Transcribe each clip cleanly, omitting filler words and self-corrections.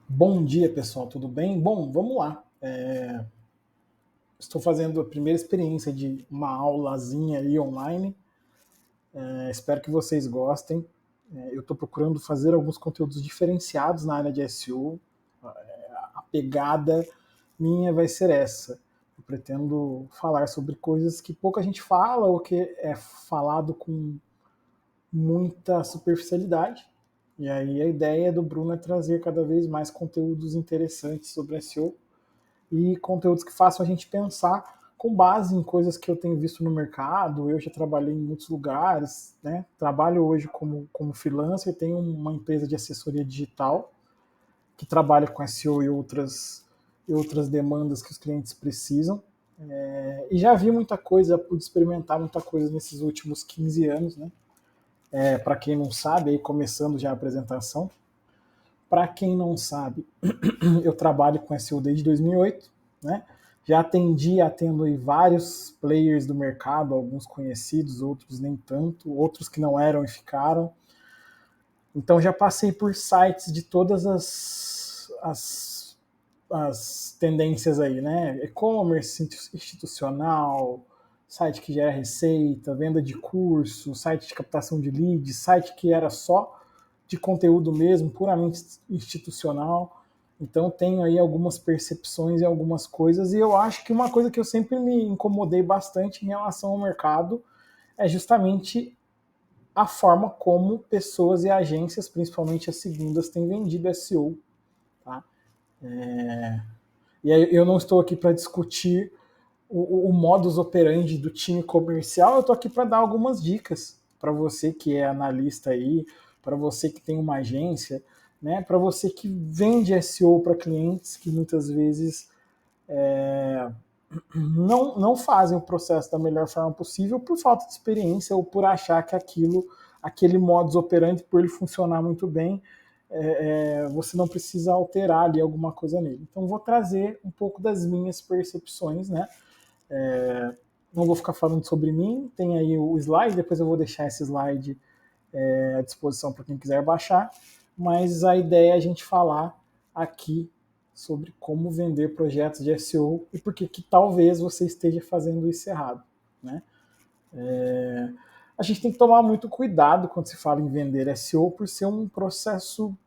Bom dia, pessoal, tudo bem? Bom, vamos lá. Estou fazendo a primeira experiência de uma aulazinha aí online. Espero que vocês gostem. Eu estou procurando fazer alguns conteúdos diferenciados na área de SEO. A pegada minha vai ser essa. Eu pretendo falar sobre coisas que pouca gente fala ou que é falado com muita superficialidade. E aí a ideia do Bruno é trazer cada vez mais conteúdos interessantes sobre SEO e conteúdos que façam a gente pensar com base em coisas que eu tenho visto no mercado. Eu já trabalhei em muitos lugares, né? Trabalho hoje como freelancer, tenho uma empresa de assessoria digital que trabalha com SEO e outras demandas que os clientes precisam. E já vi muita coisa, pude experimentar muita coisa nesses últimos 15 anos, né? Para quem não sabe, aí começando já a apresentação, para quem não sabe, eu trabalho com SEO desde 2008, né? Já atendo aí vários players do mercado, alguns conhecidos, outros nem tanto, outros que não eram e ficaram. Então já passei por sites de todas as tendências aí, né? E-commerce institucional, site que gera receita, venda de curso, site de captação de leads, site que era só de conteúdo mesmo, puramente institucional. Então tenho aí algumas percepções e algumas coisas, e eu acho que uma coisa que eu sempre me incomodei bastante em relação ao mercado é justamente a forma como pessoas e agências, principalmente as segundas, têm vendido SEO. Tá? E aí eu não estou aqui para discutir o modus operandi do time comercial, eu estou aqui para dar algumas dicas para você que é analista aí, para você que tem uma agência, né, para você que vende SEO para clientes que muitas vezes não fazem o processo da melhor forma possível por falta de experiência ou por achar que aquele modus operandi, por ele funcionar muito bem, você não precisa alterar ali alguma coisa nele. Então vou trazer um pouco das minhas percepções, né? Não vou ficar falando sobre mim, tem aí o slide, depois eu vou deixar esse slide à disposição para quem quiser baixar, mas a ideia é a gente falar aqui sobre como vender projetos de SEO e por que talvez você esteja fazendo isso errado, né? A gente tem que tomar muito cuidado quando se fala em vender SEO por ser um processo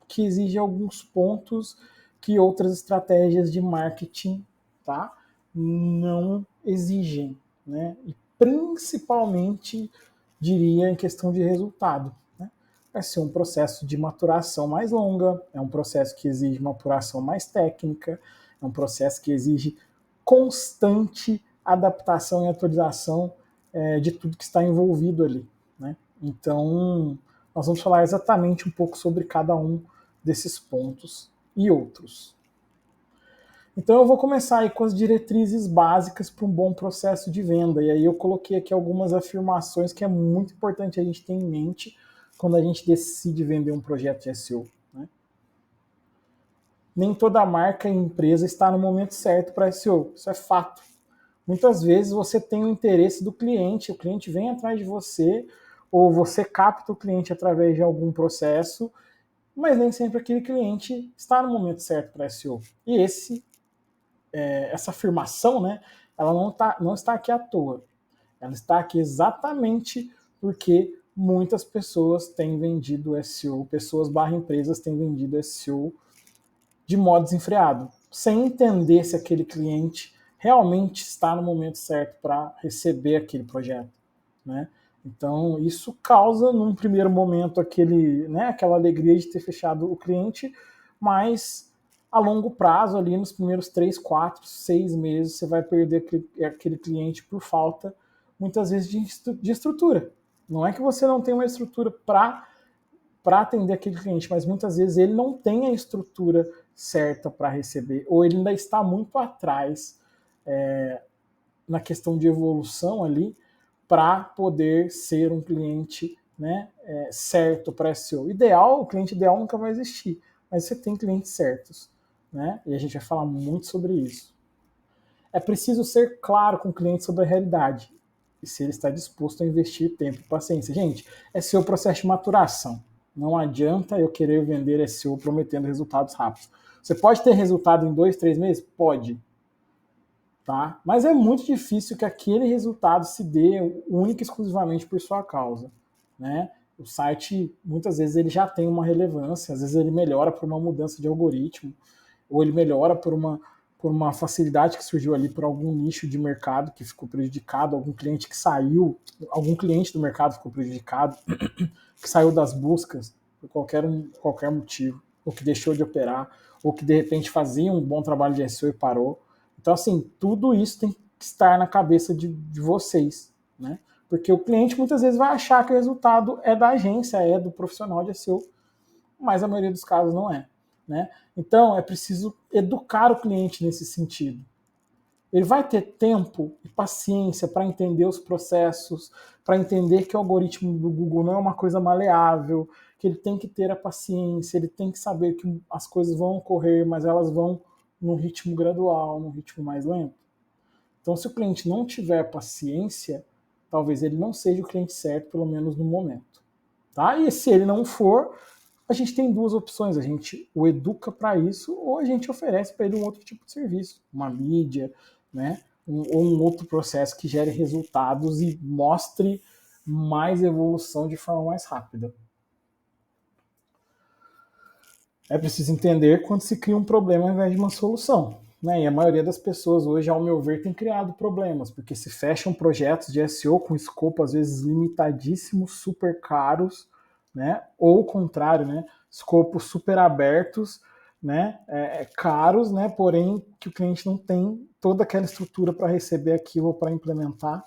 que exige alguns pontos que outras estratégias de marketing, tá, não exigem, né? E principalmente, diria, em questão de resultado. Né? Vai ser um processo de maturação mais longa, é um processo que exige uma apuração mais técnica, é um processo que exige constante adaptação e atualização de tudo que está envolvido ali. Né? Então, nós vamos falar exatamente um pouco sobre cada um desses pontos e outros. Então eu vou começar aí com as diretrizes básicas para um bom processo de venda. E aí eu coloquei aqui algumas afirmações que é muito importante a gente ter em mente quando a gente decide vender um projeto de SEO. Né? Nem toda marca e empresa está no momento certo para SEO. Isso é fato. Muitas vezes você tem o interesse do cliente, o cliente vem atrás de você, ou você capta o cliente através de algum processo, mas nem sempre aquele cliente está no momento certo para SEO. E essa afirmação, né, ela não está aqui à toa. Ela está aqui exatamente porque muitas pessoas têm vendido SEO, pessoas barra empresas têm vendido SEO de modo desenfreado, sem entender se aquele cliente realmente está no momento certo para receber aquele projeto. Né? Então, isso causa, num primeiro momento, aquela alegria de ter fechado o cliente, mas a longo prazo, ali nos primeiros 3, 4, 6 meses, você vai perder aquele cliente por falta, muitas vezes, de estrutura. Não é que você não tem uma estrutura para atender aquele cliente, mas muitas vezes ele não tem a estrutura certa para receber, ou ele ainda está muito atrás na questão de evolução ali, para poder ser um cliente, né, certo para SEO. O cliente ideal nunca vai existir, mas você tem clientes certos. Né? E a gente vai falar muito sobre isso. É preciso ser claro com o cliente sobre a realidade e se ele está disposto a investir tempo e paciência. Gente, é seu processo de maturação. Não adianta eu querer vender SEO prometendo resultados rápidos. Você pode ter resultado em 2, 3 meses? Pode. Tá? Mas é muito difícil que aquele resultado se dê única e exclusivamente por sua causa. Né? O site, muitas vezes, ele já tem uma relevância, às vezes ele melhora por uma mudança de algoritmo, ou ele melhora por uma facilidade que surgiu ali por algum nicho de mercado que ficou prejudicado, algum cliente que saiu, algum cliente do mercado ficou prejudicado, que saiu das buscas por qualquer motivo, ou que deixou de operar, ou que de repente fazia um bom trabalho de SEO e parou. Então, assim, tudo isso tem que estar na cabeça de vocês, né? Porque o cliente muitas vezes vai achar que o resultado é da agência, é do profissional de SEO, mas a maioria dos casos não é, né? Então, é preciso educar o cliente nesse sentido. Ele vai ter tempo e paciência para entender os processos, para entender que o algoritmo do Google não é uma coisa maleável, que ele tem que ter a paciência, ele tem que saber que as coisas vão ocorrer, mas elas vão num ritmo gradual, num ritmo mais lento. Então, se o cliente não tiver paciência, talvez ele não seja o cliente certo, pelo menos no momento. Tá? E se ele não for, a gente tem duas opções. A gente o educa para isso ou a gente oferece para ele um outro tipo de serviço, uma mídia, né? Ou um outro processo que gere resultados e mostre mais evolução de forma mais rápida. É preciso entender quando se cria um problema ao invés de uma solução. Né? E a maioria das pessoas hoje, ao meu ver, tem criado problemas, porque se fecham projetos de SEO com escopo às vezes limitadíssimos, super caros, né? Ou o contrário, né? Escopos super abertos, né? Caros, né? Porém que o cliente não tem toda aquela estrutura para receber aquilo ou para implementar.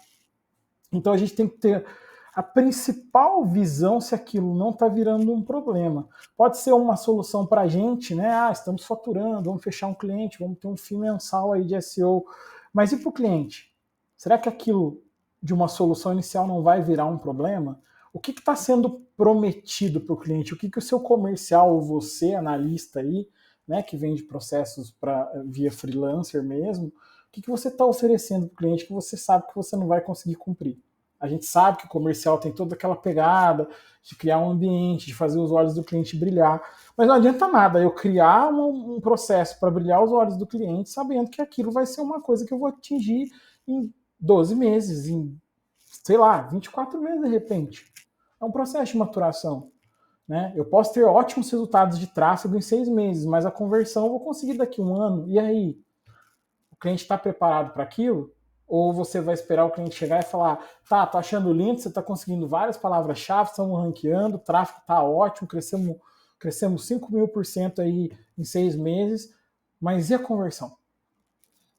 Então a gente tem que ter a principal visão se aquilo não está virando um problema. Pode ser uma solução para a gente, né? Ah, estamos faturando, vamos fechar um cliente, vamos ter um FII mensal aí de SEO. Mas e para o cliente? Será que aquilo de uma solução inicial não vai virar um problema? O que está sendo prometido para o cliente? O que o seu comercial, ou você, analista aí, né, que vende processos via freelancer mesmo, o que você está oferecendo para o cliente que você sabe que você não vai conseguir cumprir? A gente sabe que o comercial tem toda aquela pegada de criar um ambiente, de fazer os olhos do cliente brilhar. Mas não adianta nada eu criar um processo para brilhar os olhos do cliente, sabendo que aquilo vai ser uma coisa que eu vou atingir em 12 meses, em, sei lá, 24 meses de repente. É um processo de maturação. Né? Eu posso ter ótimos resultados de tráfego em 6 meses, mas a conversão eu vou conseguir daqui a um ano. E aí? O cliente está preparado para aquilo? Ou você vai esperar o cliente chegar e falar, tá, tô achando lindo, você está conseguindo várias palavras-chave, estamos ranqueando, o tráfego está ótimo, crescemos 5.000% aí em 6 meses, mas e a conversão?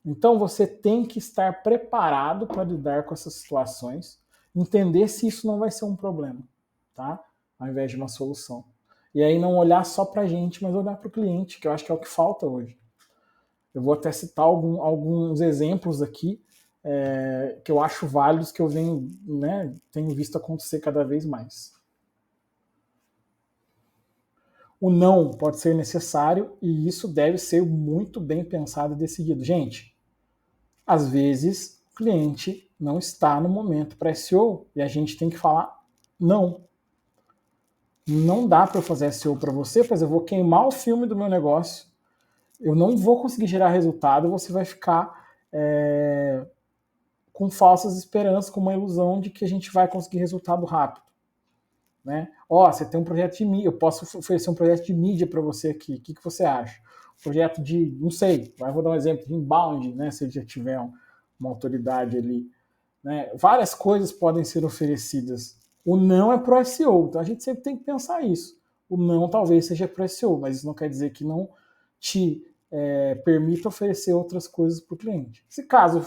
Então você tem que estar preparado para lidar com essas situações, entender se isso não vai ser um problema, tá? Ao invés de uma solução. E aí não olhar só para a gente, mas olhar para o cliente, que eu acho que é o que falta hoje. Eu vou até citar alguns exemplos aqui que eu acho válidos, que eu tenho visto acontecer cada vez mais. O não pode ser necessário e isso deve ser muito bem pensado e decidido. Gente, às vezes o cliente não está no momento para SEO e a gente tem que falar não. Não dá para eu fazer SEO para você, pois eu vou queimar o filme do meu negócio, eu não vou conseguir gerar resultado, você vai ficar com falsas esperanças, com uma ilusão de que a gente vai conseguir resultado rápido. Né? Você tem um projeto de mídia, eu posso oferecer um projeto de mídia para você aqui, o que você acha? Projeto de, não sei, vou dar um exemplo, de inbound, né? Se já tiver uma autoridade ali. Né? Várias coisas podem ser oferecidas. O não é pro SEO, então a gente sempre tem que pensar isso. O não talvez seja pro SEO, mas isso não quer dizer que não te permita oferecer outras coisas para o cliente. Se caso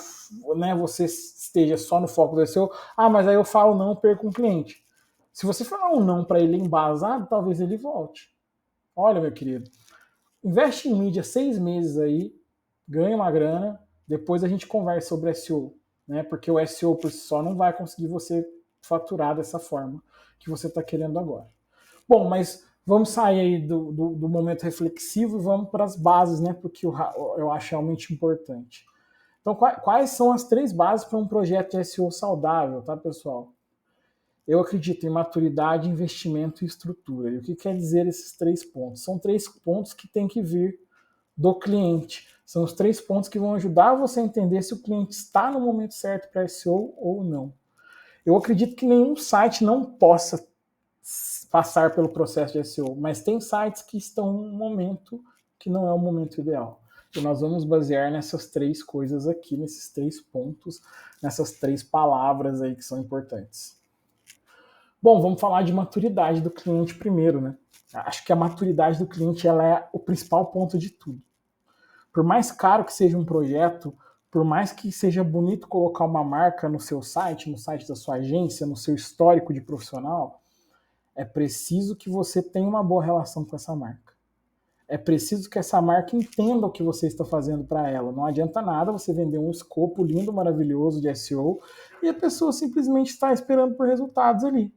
você esteja só no foco do SEO, mas aí eu falo não, perco um cliente. Se você falar um não para ele embasado, talvez ele volte. Olha, meu querido, investe em mídia 6 meses aí, ganha uma grana, depois a gente conversa sobre SEO, né? Porque o SEO por si só não vai conseguir você faturar dessa forma que você está querendo agora. Bom, mas vamos sair aí do momento reflexivo e vamos para as bases, né? Porque eu acho realmente importante. Então, quais são as 3 bases para um projeto de SEO saudável, tá, pessoal? Eu acredito em maturidade, investimento e estrutura. E o que quer dizer esses 3 pontos? São 3 pontos que têm que vir do cliente. São os 3 pontos que vão ajudar você a entender se o cliente está no momento certo para SEO ou não. Eu acredito que nenhum site não possa passar pelo processo de SEO, mas tem sites que estão em um momento que não é o momento ideal. E nós vamos basear nessas 3 coisas aqui, nesses 3 pontos, nessas 3 palavras aí que são importantes. Bom, vamos falar de maturidade do cliente primeiro, né? Acho que a maturidade do cliente ela é o principal ponto de tudo. Por mais caro que seja um projeto, por mais que seja bonito colocar uma marca no seu site, no site da sua agência, no seu histórico de profissional, é preciso que você tenha uma boa relação com essa marca. É preciso que essa marca entenda o que você está fazendo para ela. Não adianta nada você vender um escopo lindo, maravilhoso de SEO e a pessoa simplesmente está esperando por resultados ali.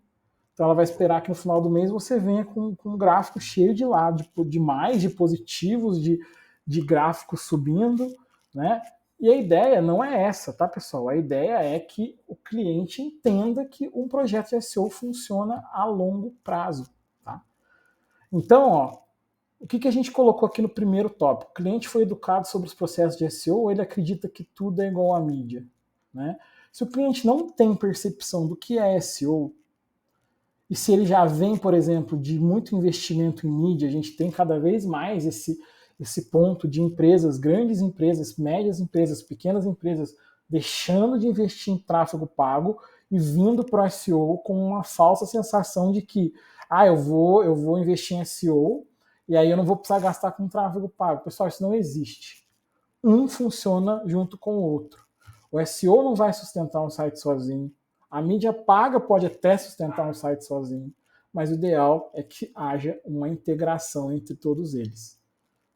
Então ela vai esperar que no final do mês você venha com um gráfico cheio de lado, de mais, de positivos, de gráficos subindo, né? E a ideia não é essa, tá, pessoal? A ideia é que o cliente entenda que um projeto de SEO funciona a longo prazo, tá? Então, ó, o que a gente colocou aqui no primeiro tópico? O cliente foi educado sobre os processos de SEO ou ele acredita que tudo é igual à mídia, né? Se o cliente não tem percepção do que é SEO, e se ele já vem, por exemplo, de muito investimento em mídia, a gente tem cada vez mais esse ponto de empresas, grandes empresas, médias empresas, pequenas empresas, deixando de investir em tráfego pago e vindo para o SEO com uma falsa sensação de que eu vou investir em SEO e aí eu não vou precisar gastar com tráfego pago. Pessoal, isso não existe. Um funciona junto com o outro. O SEO não vai sustentar um site sozinho. A mídia paga pode até sustentar um site sozinho, mas o ideal é que haja uma integração entre todos eles,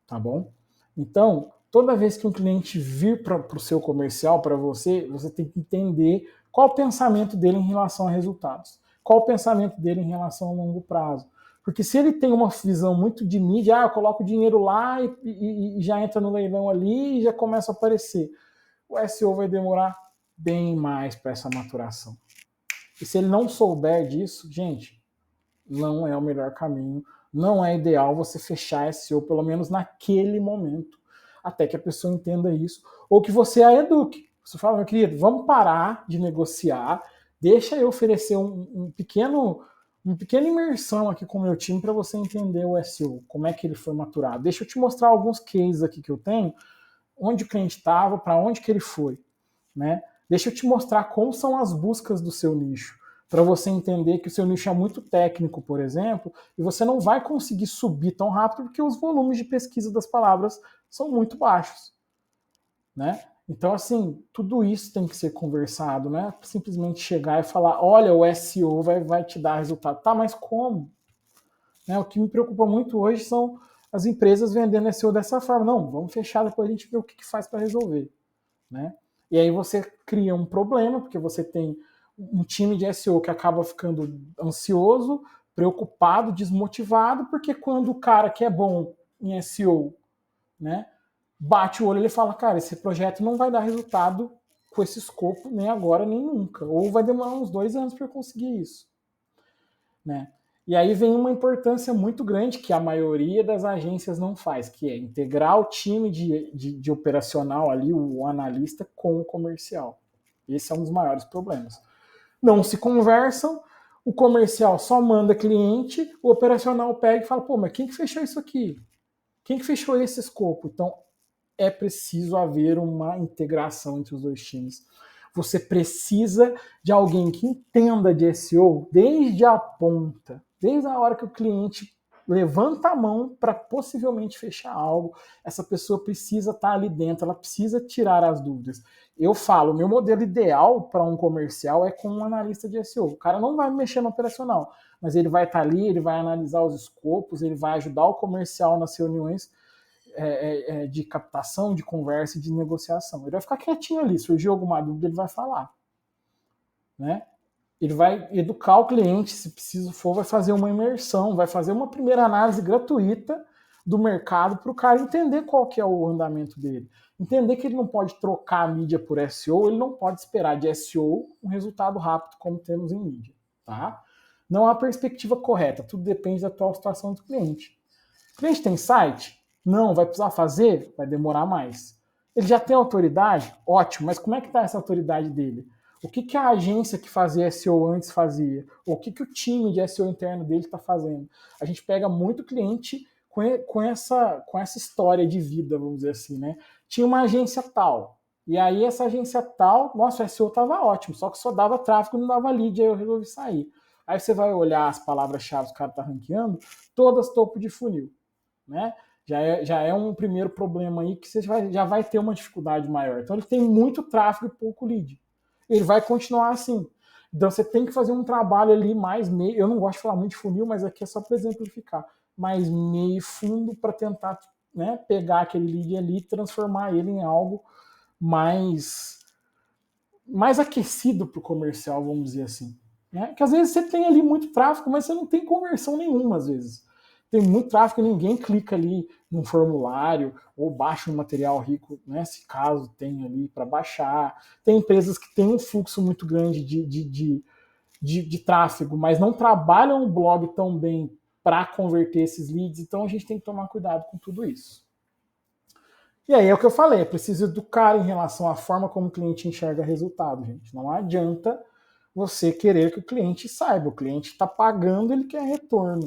tá bom? Então, toda vez que um cliente vir para o seu comercial, para você, você tem que entender qual o pensamento dele em relação a resultados, qual o pensamento dele em relação a longo prazo. Porque se ele tem uma visão muito de mídia, eu coloco o dinheiro lá e já entra no leilão ali e já começa a aparecer. O SEO vai demorar bem mais para essa maturação. E se ele não souber disso, gente, não é o melhor caminho, não é ideal você fechar SEO, pelo menos naquele momento, até que a pessoa entenda isso, ou que você a eduque. Você fala, meu querido, vamos parar de negociar, deixa eu oferecer uma pequena imersão aqui com o meu time para você entender o SEO, como é que ele foi maturado. Deixa eu te mostrar alguns cases aqui que eu tenho, onde o cliente estava, para onde que ele foi, né? Deixa eu te mostrar como são as buscas do seu nicho, para você entender que o seu nicho é muito técnico, por exemplo, e você não vai conseguir subir tão rápido porque os volumes de pesquisa das palavras são muito baixos, né? Então, assim, tudo isso tem que ser conversado, né? Simplesmente chegar e falar, olha, o SEO vai te dar resultado. Tá, mas como? Né? O que me preocupa muito hoje são as empresas vendendo SEO dessa forma. Não, vamos fechar, depois a gente vê o que faz para resolver, né? E aí você cria um problema, porque você tem um time de SEO que acaba ficando ansioso, preocupado, desmotivado, porque quando o cara que é bom em SEO, né, bate o olho, ele fala, cara, esse projeto não vai dar resultado com esse escopo nem agora nem nunca, ou vai demorar uns 2 anos para conseguir isso, né? E aí vem uma importância muito grande que a maioria das agências não faz, que é integrar o time de operacional ali, o analista, com o comercial. Esse é um dos maiores problemas. Não se conversam, o comercial só manda cliente, o operacional pega e fala, pô, mas quem que fechou isso aqui? Quem que fechou esse escopo? Então, é preciso haver uma integração entre os dois times. Você precisa de alguém que entenda de SEO desde a ponta, desde a hora que o cliente levanta a mão para possivelmente fechar algo. Essa pessoa precisa estar ali dentro, ela precisa tirar as dúvidas. Eu falo, meu modelo ideal para um comercial é com um analista de SEO. O cara não vai mexer no operacional, mas ele vai estar ali, ele vai analisar os escopos, ele vai ajudar o comercial nas reuniões de captação, de conversa e de negociação. Ele vai ficar quietinho ali, surgiu alguma dúvida, ele vai falar, né? Ele vai educar o cliente, se preciso for, vai fazer uma imersão, vai fazer uma primeira análise gratuita do mercado para o cara entender qual que é o andamento dele. Entender que ele não pode trocar a mídia por SEO, ele não pode esperar de SEO um resultado rápido como temos em mídia. tá? Não há perspectiva correta, tudo depende da atual situação do cliente. O cliente tem site? Não, vai precisar fazer? Vai demorar mais. Ele já tem autoridade? Ótimo, mas como é que está essa autoridade dele? O que a agência que fazia SEO antes fazia? O que o time de SEO interno dele está fazendo? A gente pega muito cliente com essa história de vida, vamos dizer assim, né? Tinha uma agência tal, e aí essa agência tal, nossa, o SEO estava ótimo, só que só dava tráfego, não dava lead, aí eu resolvi sair. Aí você vai olhar as palavras-chave que o cara está ranqueando, todas topo de funil, né? Já é um primeiro problema aí que você já vai ter uma dificuldade maior. Então ele tem muito tráfego e pouco lead. Ele vai continuar assim. Então você tem que fazer um trabalho ali mais meio. Eu não gosto de falar muito de funil, mas aqui é só para exemplificar. Mais meio fundo para tentar, né, pegar aquele lead ali e transformar ele em algo mais aquecido para o comercial, vamos dizer assim. Né? Que às vezes você tem ali muito tráfego, mas você não tem conversão nenhuma, às vezes. Tem muito tráfego e ninguém clica ali num formulário ou baixa um material rico, né, se caso tem ali para baixar. Tem empresas que têm um fluxo muito grande de tráfego, mas não trabalham o blog tão bem para converter esses leads, então a gente tem que tomar cuidado com tudo isso. E aí é o que eu falei, é preciso educar em relação à forma como o cliente enxerga resultado, gente. Não adianta você querer que o cliente saiba. O cliente está pagando, ele quer retorno.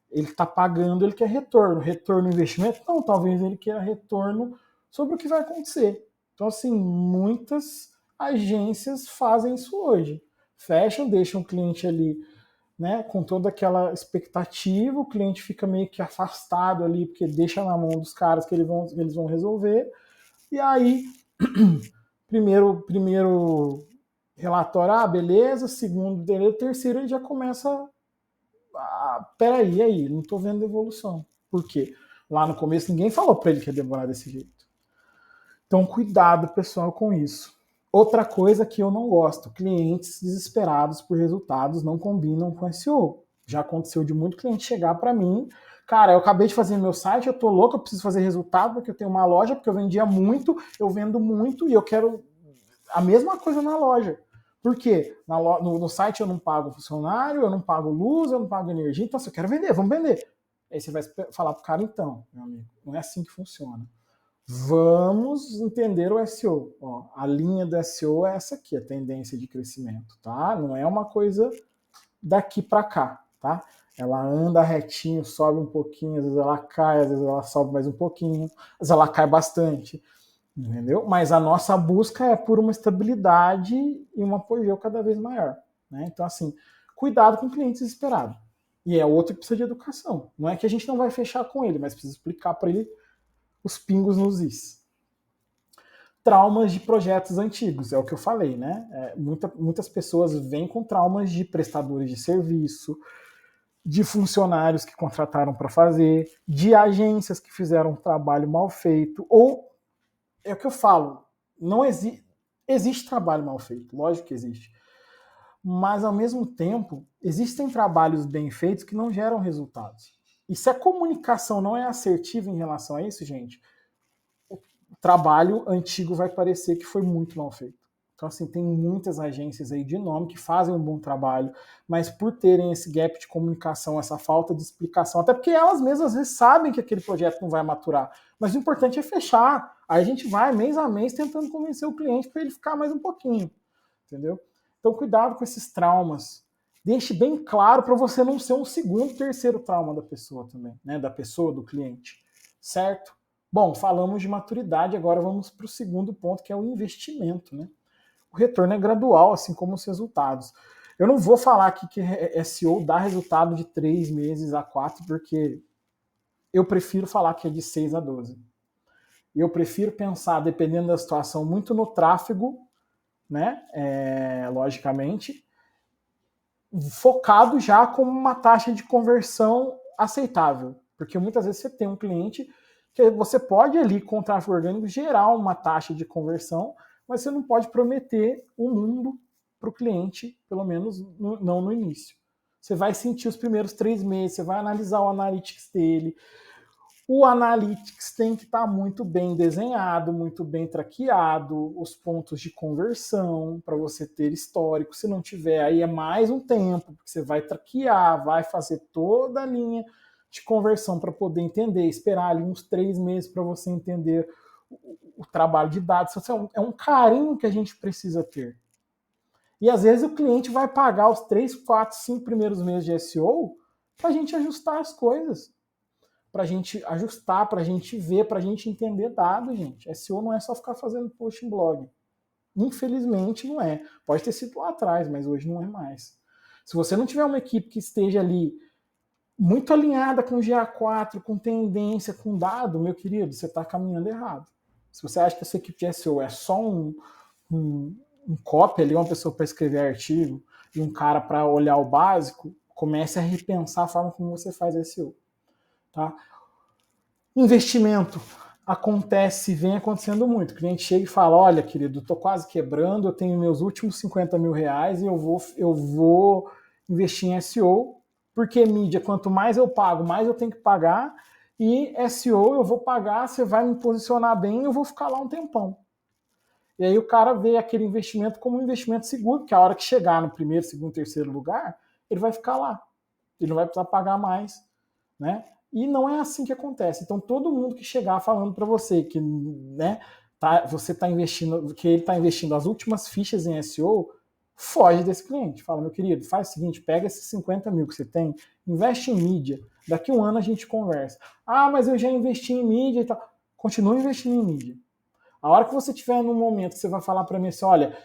Ele está pagando, ele quer retorno. Retorno investimento? Não, talvez ele queira retorno sobre o que vai acontecer. Então, assim, muitas agências fazem isso hoje. Fecham, deixam o cliente ali, né, com toda aquela expectativa, o cliente fica meio que afastado ali, porque deixa na mão dos caras que eles vão resolver. E aí, primeiro relatório, beleza, segundo, beleza, terceiro ele já começa peraí, e aí, não estou vendo evolução. Por quê? Lá no começo ninguém falou para ele que ia demorar desse jeito. Então, cuidado, pessoal, com isso. Outra coisa que eu não gosto, clientes desesperados por resultados não combinam com SEO. Já aconteceu de muito cliente chegar para mim, cara, eu acabei de fazer meu site, eu tô louco, eu preciso fazer resultado porque eu tenho uma loja, porque eu vendia muito, eu vendo muito e eu quero a mesma coisa na loja. Por quê? No site eu não pago funcionário, eu não pago luz, eu não pago energia, então se eu quero vender, vamos vender. Aí você vai falar pro cara, então, meu amigo, não é assim que funciona. Vamos entender o SEO. Ó, a linha do SEO é essa aqui, a tendência de crescimento, tá? Não é uma coisa daqui para cá, tá? Ela anda retinho, sobe um pouquinho, às vezes ela cai, às vezes ela sobe mais um pouquinho, às vezes ela cai bastante, entendeu? Mas a nossa busca é por uma estabilidade e um apogeu cada vez maior, né? Então, assim, cuidado com clientes desesperados. E é outro que precisa de educação. Não é que a gente não vai fechar com ele, mas precisa explicar para ele os pingos nos is. Traumas de projetos antigos, é o que eu falei, né? Muitas pessoas vêm com traumas de prestadores de serviço, de funcionários que contrataram para fazer, de agências que fizeram um trabalho mal feito, ou é o que eu falo, não existe trabalho mal feito, lógico que existe. Mas, ao mesmo tempo, existem trabalhos bem feitos que não geram resultados. E se a comunicação não é assertiva em relação a isso, gente, o trabalho antigo vai parecer que foi muito mal feito. Então, assim, tem muitas agências aí de nome que fazem um bom trabalho, mas por terem esse gap de comunicação, essa falta de explicação, até porque elas mesmas às vezes sabem que aquele projeto não vai maturar, mas o importante é fechar. Aí a gente vai mês a mês tentando convencer o cliente para ele ficar mais um pouquinho, entendeu? Então, cuidado com esses traumas. Deixe bem claro para você não ser um segundo, terceiro trauma da pessoa também, né? Da pessoa, do cliente, certo? Bom, falamos de maturidade, agora vamos para o segundo ponto, que é o investimento, né? O retorno é gradual, assim como os resultados. Eu não vou falar aqui que SEO dá resultado de 3 meses a 4, porque eu prefiro falar que é de 6 a 12. Eu prefiro pensar, dependendo da situação, muito no tráfego, né? Logicamente, focado já como uma taxa de conversão aceitável. Porque muitas vezes você tem um cliente que você pode ali, com o tráfego orgânico, gerar uma taxa de conversão, mas você não pode prometer o mundo para o cliente, pelo menos não no início. Você vai sentir os primeiros 3 meses, você vai analisar o analytics dele. O Analytics tem que estar muito bem desenhado, muito bem traqueado, os pontos de conversão para você ter histórico. Se não tiver, aí é mais um tempo, porque você vai traquear, vai fazer toda a linha de conversão para poder entender, esperar ali uns 3 meses para você entender o trabalho de dados. É um carinho que a gente precisa ter. E às vezes o cliente vai pagar os 3, 4, 5 primeiros meses de SEO para a gente ajustar as coisas. Para a gente ajustar, para a gente ver, para a gente entender dado, gente. SEO não é só ficar fazendo post em blog. Infelizmente não é. Pode ter sido lá atrás, mas hoje não é mais. Se você não tiver uma equipe que esteja ali muito alinhada com GA4, com tendência, com dado, meu querido, você está caminhando errado. Se você acha que a sua equipe de SEO é só um copy ali, uma pessoa para escrever artigo e um cara para olhar o básico, comece a repensar a forma como você faz SEO. Tá? Investimento vem acontecendo muito. O cliente chega e fala, olha, querido, estou quase quebrando, eu tenho meus últimos 50 mil reais e eu vou investir em SEO, porque mídia, quanto mais eu pago, mais eu tenho que pagar, e SEO eu vou pagar, você vai me posicionar bem e eu vou ficar lá um tempão. E aí o cara vê aquele investimento como um investimento seguro, que a hora que chegar no primeiro, segundo, terceiro lugar, ele vai ficar lá. Ele não vai precisar pagar mais, né? E não é assim que acontece. Então, todo mundo que chegar falando para você que, né, você está investindo, que ele está investindo as últimas fichas em SEO, foge desse cliente. Fala, meu querido, faz o seguinte, pega esses 50 mil que você tem, investe em mídia. Daqui a um ano a gente conversa. Ah, mas eu já investi em mídia e tal. Continua investindo em mídia. A hora que você tiver num momento que você vai falar para mim assim, olha,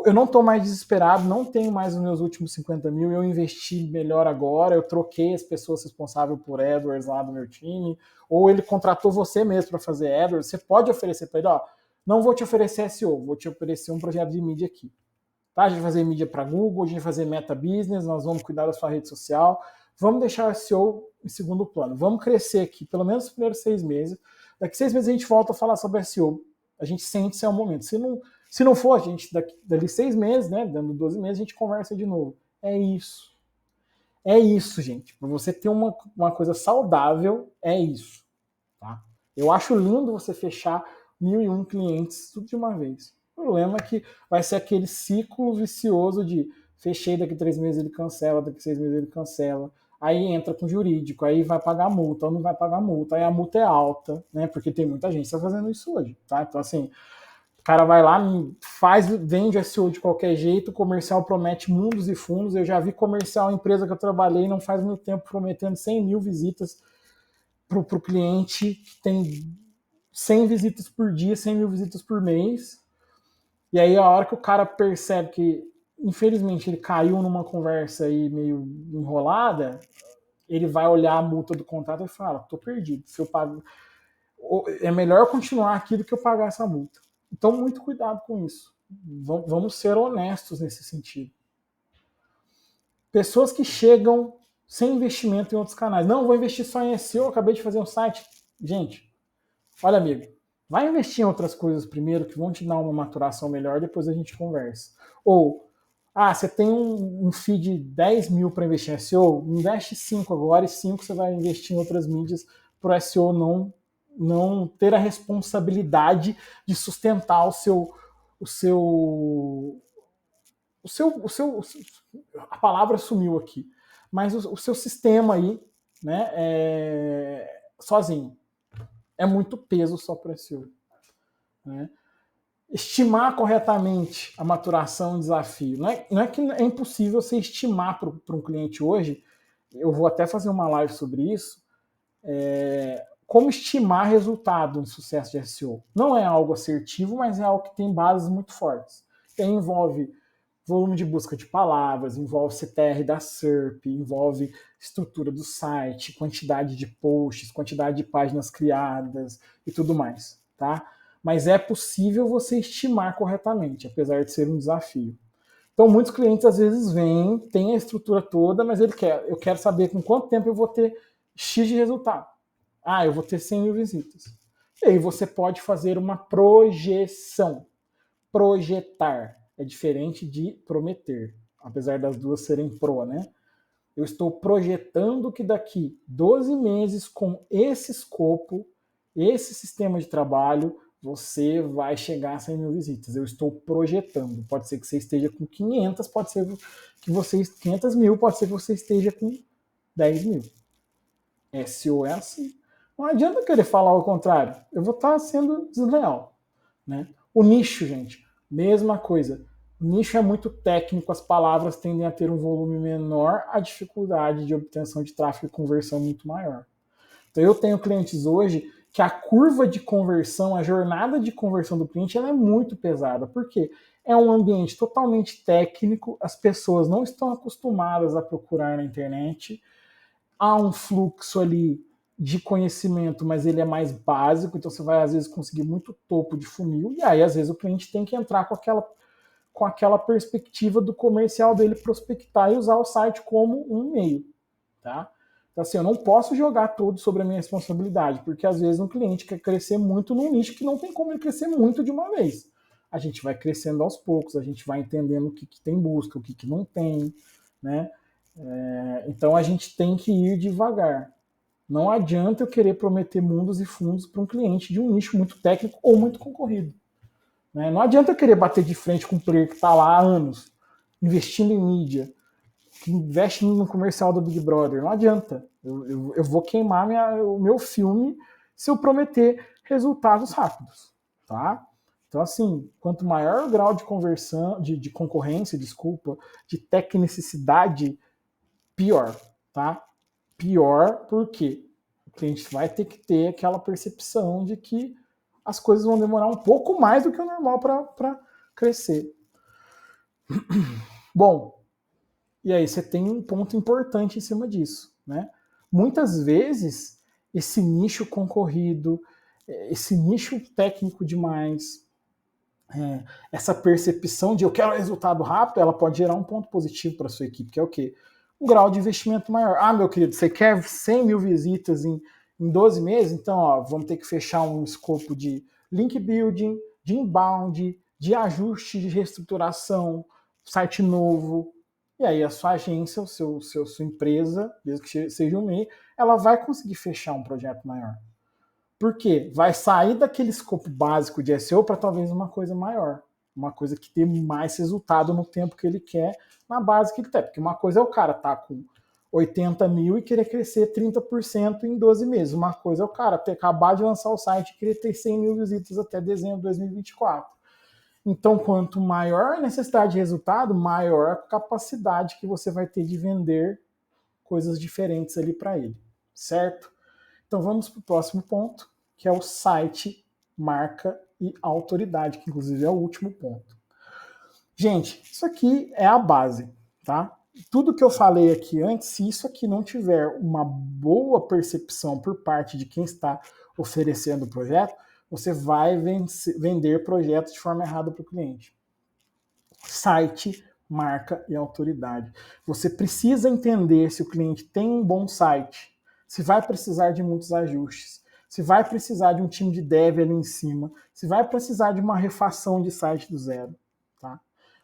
eu não estou mais desesperado, não tenho mais os meus últimos 50 mil, eu investi melhor agora, eu troquei as pessoas responsáveis por AdWords lá do meu time, ou ele contratou você mesmo para fazer AdWords, você pode oferecer para ele, ó, não vou te oferecer SEO, vou te oferecer um projeto de mídia aqui. Tá? A gente vai fazer mídia para Google, a gente vai fazer Meta Business, nós vamos cuidar da sua rede social, vamos deixar o SEO em segundo plano, vamos crescer aqui, pelo menos nos primeiros 6 meses, daqui 6 meses a gente volta a falar sobre SEO. A gente sente se é o momento. Se não for, a gente, dali 6 meses, né, dando 12 meses, a gente conversa de novo. É isso. É isso, gente. Para você ter uma coisa saudável, é isso. Tá? Eu acho lindo você fechar 1.001 clientes tudo de uma vez. O problema é que vai ser aquele ciclo vicioso de fechei, daqui 3 meses ele cancela, daqui 6 meses ele cancela. Aí entra com jurídico, aí vai pagar multa, ou não vai pagar multa, aí a multa é alta, né? Porque tem muita gente fazendo isso hoje, tá? Então, assim, o cara vai lá, vende SEO de qualquer jeito, o comercial promete mundos e fundos. Eu já vi comercial, empresa que eu trabalhei, não faz muito tempo, prometendo 100 mil visitas para o cliente, que tem 100 visitas por dia, 100 mil visitas por mês. E aí, a hora que o cara percebe que, infelizmente, ele caiu numa conversa aí meio enrolada, ele vai olhar a multa do contrato e fala, tô perdido, se eu pago, é melhor continuar aqui do que eu pagar essa multa. Então, muito cuidado com isso. Vamos ser honestos nesse sentido. Pessoas que chegam sem investimento em outros canais. Não, vou investir só em SEO, acabei de fazer um site. Gente, olha, amigo, vai investir em outras coisas primeiro que vão te dar uma maturação melhor, depois a gente conversa. Ou, você tem um feed de 10 mil para investir em SEO, investe 5 agora e 5 você vai investir em outras mídias para o SEO não ter a responsabilidade de sustentar a palavra sumiu aqui, mas o seu sistema aí, né, sozinho. É muito peso só para SEO. Né? Estimar corretamente a maturação e desafio. Não é que é impossível você estimar para um cliente hoje, eu vou até fazer uma live sobre isso, como estimar resultado de sucesso de SEO. Não é algo assertivo, mas é algo que tem bases muito fortes. E aí envolve volume de busca de palavras, envolve CTR da SERP, envolve estrutura do site, quantidade de posts, quantidade de páginas criadas e tudo mais, tá? Mas é possível você estimar corretamente, apesar de ser um desafio. Então, muitos clientes às vezes vêm, tem a estrutura toda, mas eu quero saber com quanto tempo eu vou ter X de resultado. Eu vou ter 100 mil visitas. E aí você pode fazer uma projeção. Projetar é diferente de prometer, apesar das duas serem pro, né? eu estou projetando que daqui 12 meses, com esse escopo, esse sistema de trabalho, você vai chegar a 100 mil visitas. Eu estou projetando. Pode ser que você esteja com 500, pode ser que você 500 mil, pode ser que você esteja com 10 mil. SEO é assim. Não adianta querer falar o contrário. Eu vou estar sendo desleal. Né? O nicho, gente, mesma coisa. O nicho é muito técnico, as palavras tendem a ter um volume menor, a dificuldade de obtenção de tráfego e conversão é muito maior. Então eu tenho clientes hoje que a curva de conversão, a jornada de conversão do cliente, ela é muito pesada. Por quê? É um ambiente totalmente técnico, as pessoas não estão acostumadas a procurar na internet, há um fluxo ali de conhecimento, mas ele é mais básico, então você vai às vezes conseguir muito topo de funil, e aí às vezes o cliente tem que entrar com aquela perspectiva do comercial dele prospectar e usar o site como um meio, tá? Então assim, eu não posso jogar tudo sobre a minha responsabilidade, porque às vezes um cliente quer crescer muito num nicho que não tem como ele crescer muito de uma vez. A gente vai crescendo aos poucos, a gente vai entendendo o que tem busca, o que não tem, né? Então a gente tem que ir devagar. Não adianta eu querer prometer mundos e fundos para um cliente de um nicho muito técnico ou muito concorrido. Né? Não adianta eu querer bater de frente com um player que está lá há anos, investindo em mídia, que investe no comercial do Big Brother. Não adianta. Eu vou queimar o meu filme se eu prometer resultados rápidos. Tá? Então, assim, quanto maior o grau de conversão, de concorrência, desculpa, de tecnicidade, pior, tá? Pior porque o cliente vai ter que ter aquela percepção de que as coisas vão demorar um pouco mais do que o normal para crescer. Bom, e aí você tem um ponto importante em cima disso, né? Muitas vezes esse nicho concorrido, esse nicho técnico demais, essa percepção de eu quero resultado rápido, ela pode gerar um ponto positivo para a sua equipe, que é o quê? Um grau de investimento maior. Ah, meu querido, você quer 100 mil visitas em 12 meses? Então, ó, vamos ter que fechar um escopo de link building, de inbound, de ajuste, de reestruturação, site novo. E aí a sua agência, sua empresa, mesmo que seja um MEI, ela vai conseguir fechar um projeto maior. Por quê? Vai sair daquele escopo básico de SEO para talvez uma coisa maior. Uma coisa que dê mais resultado no tempo que ele quer, na base que ele tem. Porque uma coisa é o cara estar com 80 mil e querer crescer 30% em 12 meses. Uma coisa é o cara ter acabado de lançar o site e querer ter 100 mil visitas até dezembro de 2024. Então, quanto maior a necessidade de resultado, maior a capacidade que você vai ter de vender coisas diferentes ali para ele. Certo? Então vamos para o próximo ponto, que é o site, marca e autoridade, que inclusive é o último ponto. Gente, isso aqui é a base, tá? Tudo que eu falei aqui antes, se isso aqui não tiver uma boa percepção por parte de quem está oferecendo o projeto, você vai vender projetos de forma errada para o cliente. Site, marca e autoridade. Você precisa entender se o cliente tem um bom site, se vai precisar de muitos ajustes, se vai precisar de um time de dev ali em cima, se vai precisar de uma refação de site do zero. Tá?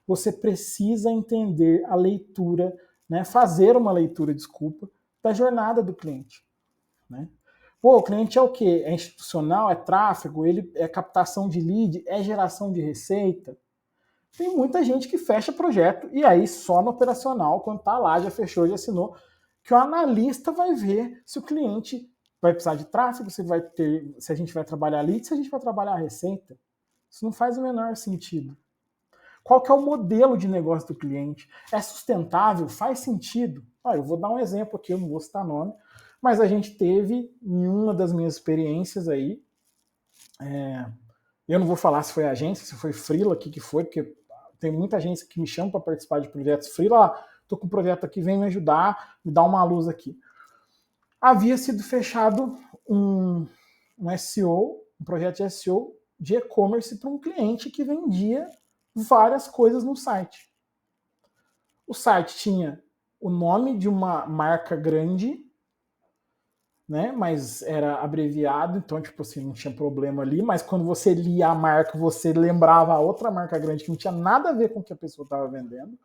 Você precisa entender a leitura, né, fazer uma leitura, desculpa, da jornada do cliente. Né? Pô, o cliente é o quê? É institucional, é tráfego, ele é captação de lead, é geração de receita. Tem muita gente que fecha projeto e aí só no operacional, quando tá lá, já fechou, já assinou, que o analista vai ver se o cliente vai precisar de tráfego, se a gente vai trabalhar lead, se a gente vai trabalhar a receita. Isso não faz o menor sentido. Qual que é o modelo de negócio do cliente? É sustentável? Faz sentido? Eu vou dar um exemplo aqui, eu não vou citar nome, mas a gente teve em uma das minhas experiências aí, eu não vou falar se foi agência, se foi freela, o que foi, porque tem muita agência que me chama para participar de projetos freela, tô com um projeto aqui, vem me ajudar, me dá uma luz aqui. Havia sido fechado um SEO, um projeto de SEO de e-commerce para um cliente que vendia várias coisas no site. O site tinha o nome de uma marca grande, né? Mas era abreviado, então, tipo assim, não tinha problema ali, mas quando você lia a marca, você lembrava a outra marca grande que não tinha nada a ver com o que a pessoa estava vendendo.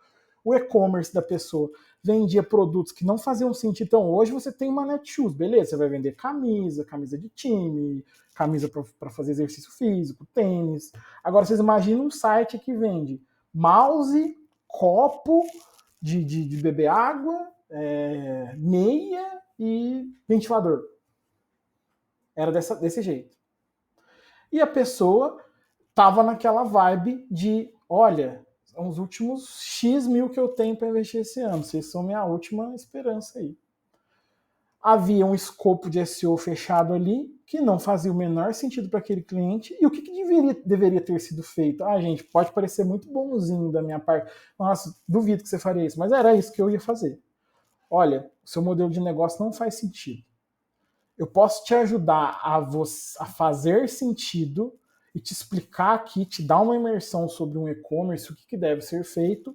o e-commerce da pessoa vendia produtos que não faziam sentido. Então, hoje você tem uma Netshoes, beleza, você vai vender camisa de time, camisa para fazer exercício físico, tênis. Agora, vocês imaginam um site que vende mouse, copo de beber água, meia e ventilador. Era desse jeito. E a pessoa tava naquela vibe de, olha, são os últimos X mil que eu tenho para investir esse ano, vocês são minha última esperança aí. Havia um escopo de SEO fechado ali, que não fazia o menor sentido para aquele cliente, e o que deveria ter sido feito? Ah, gente, pode parecer muito bonzinho da minha parte, nossa, duvido que você faria isso, mas era isso que eu ia fazer. Olha, o seu modelo de negócio não faz sentido. Eu posso te ajudar a fazer sentido e te explicar aqui, te dar uma imersão sobre um e-commerce, o que deve ser feito,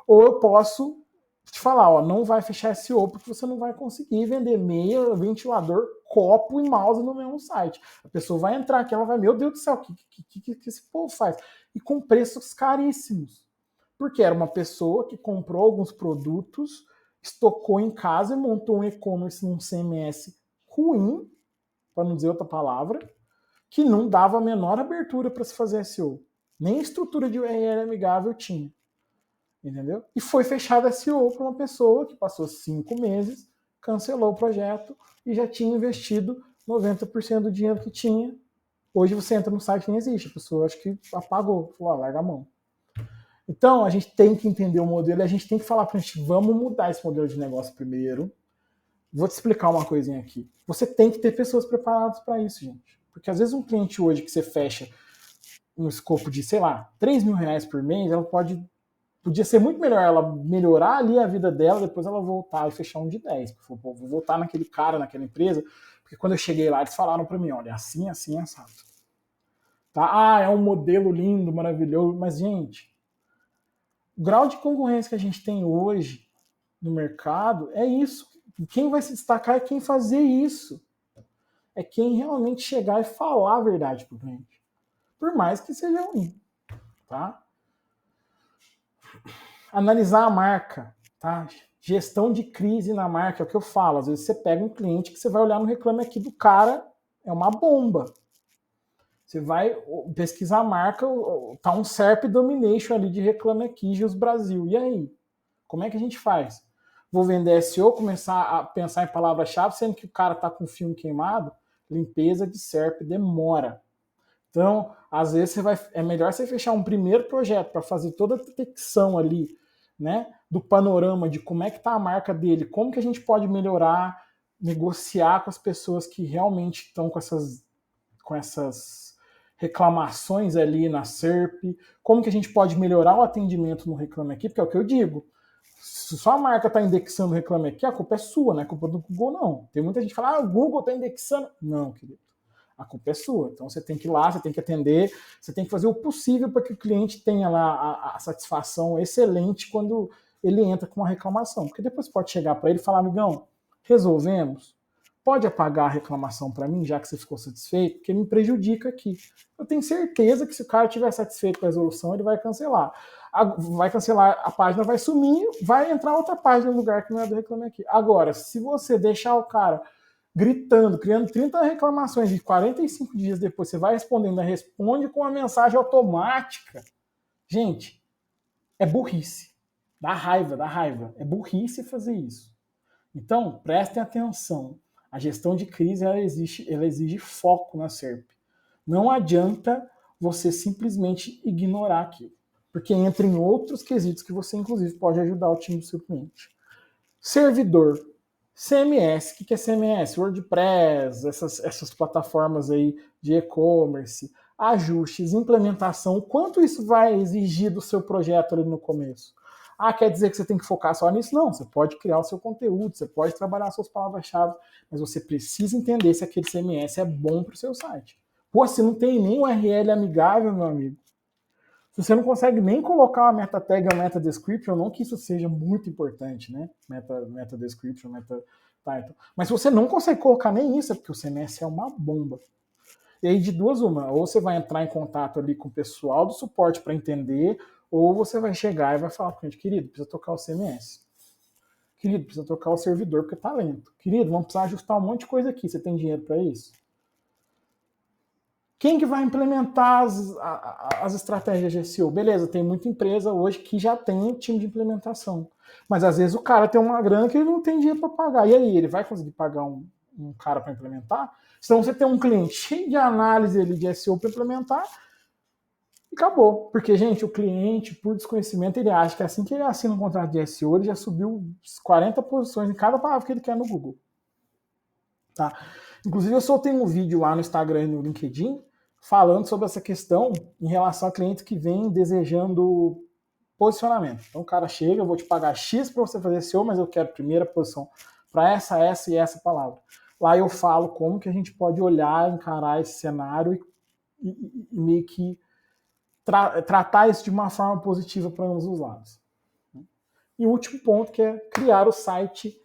ou eu posso te falar, ó, não vai fechar SEO porque você não vai conseguir vender meia, ventilador, copo e mouse no mesmo site. A pessoa vai entrar aqui, ela vai, meu Deus do céu, o que esse povo faz? E com preços caríssimos. Porque era uma pessoa que comprou alguns produtos, estocou em casa e montou um e-commerce num CMS ruim, para não dizer outra palavra, que não dava a menor abertura para se fazer SEO. Nem estrutura de URL amigável tinha. Entendeu? E foi fechado SEO para uma pessoa que passou 5 meses, cancelou o projeto e já tinha investido 90% do dinheiro que tinha. Hoje você entra no site e nem existe. A pessoa acho que apagou, falou, larga a mão. Então, a gente tem que entender o modelo e a gente tem que falar para a gente, vamos mudar esse modelo de negócio primeiro. Vou te explicar uma coisinha aqui. Você tem que ter pessoas preparadas para isso, gente. Porque às vezes um cliente hoje que você fecha um escopo de, sei lá, 3 mil reais por mês, ela podia ser muito melhor ela melhorar ali a vida dela, depois ela voltar e fechar um de 10. Vou voltar naquele cara, naquela empresa, porque quando eu cheguei lá, eles falaram para mim, olha, assim, assim, assado. Tá? Ah, é um modelo lindo, maravilhoso, mas, gente, o grau de concorrência que a gente tem hoje no mercado é isso. Quem vai se destacar é quem fazer isso. É quem realmente chegar e falar a verdade pro cliente. Por mais que seja ruim. Tá? Analisar a marca. Tá? Gestão de crise na marca, é o que eu falo. Às vezes você pega um cliente que você vai olhar no Reclame Aqui do cara, é uma bomba. Você vai pesquisar a marca, tá um SERP Domination ali de Reclame Aqui, Gios Brasil. E aí? Como é que a gente faz? Vou vender SEO, começar a pensar em palavra-chave, sendo que o cara tá com o filme queimado, limpeza de SERP demora. Então, às vezes é melhor você fechar um primeiro projeto para fazer toda a detecção ali, né, do panorama de como é que tá a marca dele, como que a gente pode melhorar, negociar com as pessoas que realmente estão com essas reclamações ali na SERP, como que a gente pode melhorar o atendimento no Reclame Aqui, porque é o que eu digo, se sua marca está indexando o Reclame Aqui, a culpa é sua, não é culpa do Google, não. Tem muita gente que fala, o Google está indexando. Não, querido. A culpa é sua. Então você tem que ir lá, você tem que atender, você tem que fazer o possível para que o cliente tenha lá a satisfação excelente quando ele entra com uma reclamação. Porque depois pode chegar para ele e falar, amigão, resolvemos? Pode apagar a reclamação para mim, já que você ficou satisfeito? Porque me prejudica aqui. Eu tenho certeza que se o cara estiver satisfeito com a resolução, ele vai cancelar. Vai cancelar, a página vai sumir, vai entrar outra página no lugar que não é do Reclame Aqui. Agora, se você deixar o cara gritando, criando 30 reclamações e 45 dias depois você vai respondendo, responde com uma mensagem automática. Gente, é burrice. Dá raiva. É burrice fazer isso. Então, prestem atenção. A gestão de crise ela exige foco na SERP. Não adianta você simplesmente ignorar aquilo, porque entra em outros quesitos que você, inclusive, pode ajudar o time do seu cliente. Servidor. CMS, o que é CMS? WordPress, essas plataformas aí de e-commerce, ajustes, implementação, o quanto isso vai exigir do seu projeto ali no começo? Ah, quer dizer que você tem que focar só nisso? Não, você pode criar o seu conteúdo, você pode trabalhar suas palavras-chave, mas você precisa entender se aquele CMS é bom para o seu site. Pô, se não tem nem URL amigável, meu amigo, se você não consegue nem colocar uma meta tag ou meta description, não que isso seja muito importante, né? Meta description, meta title. Mas se você não consegue colocar nem isso, é porque o CMS é uma bomba. E aí, de duas uma, ou você vai entrar em contato ali com o pessoal do suporte para entender, Ou você vai chegar e vai falar para o cliente, querido, precisa trocar o CMS. Querido, precisa trocar o servidor porque está lento. Querido, vamos precisar ajustar um monte de coisa aqui. Você tem dinheiro para isso? Quem que vai implementar as estratégias de SEO? Beleza, tem muita empresa hoje que já tem um time de implementação. Mas às vezes o cara tem uma grana que ele não tem dinheiro para pagar. E aí, ele vai conseguir pagar um cara para implementar? Senão você tem um cliente cheio de análise ali de SEO para implementar e acabou. Porque, gente, o cliente, por desconhecimento, ele acha que assim que ele assina um contrato de SEO, ele já subiu 40 posições em cada palavra que ele quer no Google. Tá? Inclusive, eu soltei um vídeo lá no Instagram e no LinkedIn falando sobre essa questão em relação a clientes que vêm desejando posicionamento. Então, o cara chega, eu vou te pagar X para você fazer SEO, mas eu quero primeira posição para essa e essa palavra. Lá eu falo como que a gente pode olhar, encarar esse cenário e meio que tratar isso de uma forma positiva para ambos os lados. E o último ponto, que é criar o site,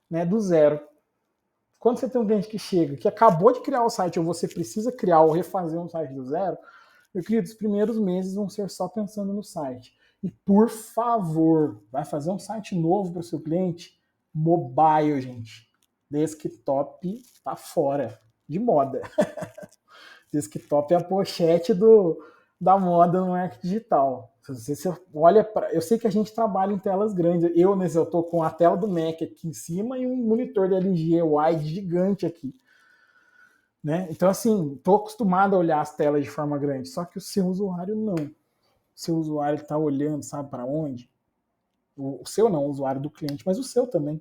né, do zero. Quando você tem um cliente que chega, que acabou de criar o site, ou você precisa criar ou refazer um site do zero, eu acredito que os primeiros meses vão ser só pensando no site. E, por favor, vai fazer um site novo para o seu cliente? Mobile, gente. Desktop tá fora de moda. Desktop é a pochete da moda no marketing digital. Se você olha para, eu sei que a gente trabalha em telas grandes. Eu estou com a tela do Mac aqui em cima e um monitor da LG wide gigante aqui, né? Então, assim, estou acostumado a olhar as telas de forma grande. Só que o seu usuário não. O seu usuário está olhando, sabe para onde? O seu não, o usuário do cliente, mas o seu também.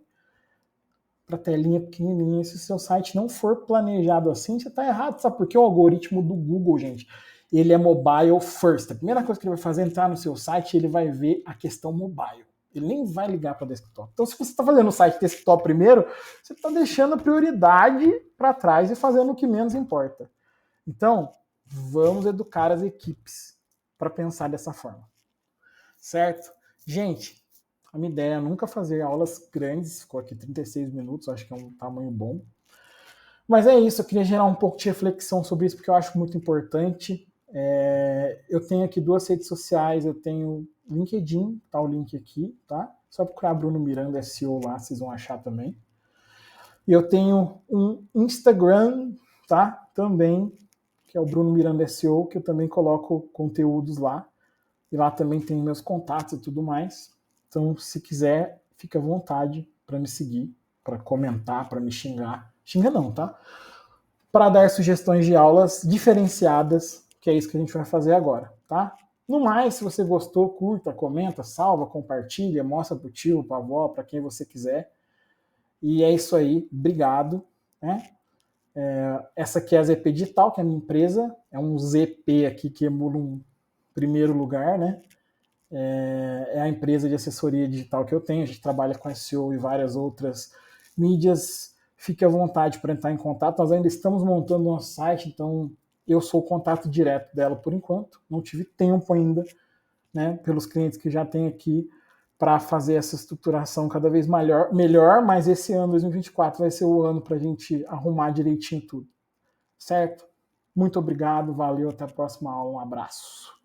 Para telinha pequenininha. Se o seu site não for planejado assim, você está errado. Sabe por quê? O algoritmo do Google, gente, ele é mobile first. A primeira coisa que ele vai fazer é entrar no seu site, ele vai ver a questão mobile. Ele nem vai ligar para desktop. Então, se você está fazendo o site desktop primeiro, você está deixando a prioridade para trás e fazendo o que menos importa. Então, vamos educar as equipes para pensar dessa forma. Certo? Gente, a minha ideia é nunca fazer aulas grandes, ficou aqui 36 minutos, acho que é um tamanho bom. Mas é isso, eu queria gerar um pouco de reflexão sobre isso, porque eu acho muito importante. Eu tenho aqui 2 redes sociais, eu tenho LinkedIn, tá o link aqui, tá? Só procurar Bruno Miranda SEO lá, vocês vão achar também. E eu tenho um Instagram, tá? Também, que é o Bruno Miranda SEO, que eu também coloco conteúdos lá. E lá também tem meus contatos e tudo mais. Então, se quiser, fique à vontade para me seguir, para comentar, para me xingar. Xinga não, tá? Para dar sugestões de aulas diferenciadas, que é isso que a gente vai fazer agora, tá? No mais, se você gostou, curta, comenta, salva, compartilha, mostra pro tio, pra avó, para quem você quiser. E é isso aí, obrigado, né? Essa aqui é a ZP Digital, que é a minha empresa, é um ZP aqui que emula um primeiro lugar, né? É a empresa de assessoria digital que eu tenho, a gente trabalha com SEO e várias outras mídias. Fique à vontade para entrar em contato, nós ainda estamos montando o nosso site, então eu sou o contato direto dela por enquanto, não tive tempo ainda, né, pelos clientes que já tem aqui, para fazer essa estruturação cada vez melhor, mas esse ano, 2024, vai ser o ano para a gente arrumar direitinho tudo, certo? Muito obrigado, valeu, até a próxima aula, um abraço.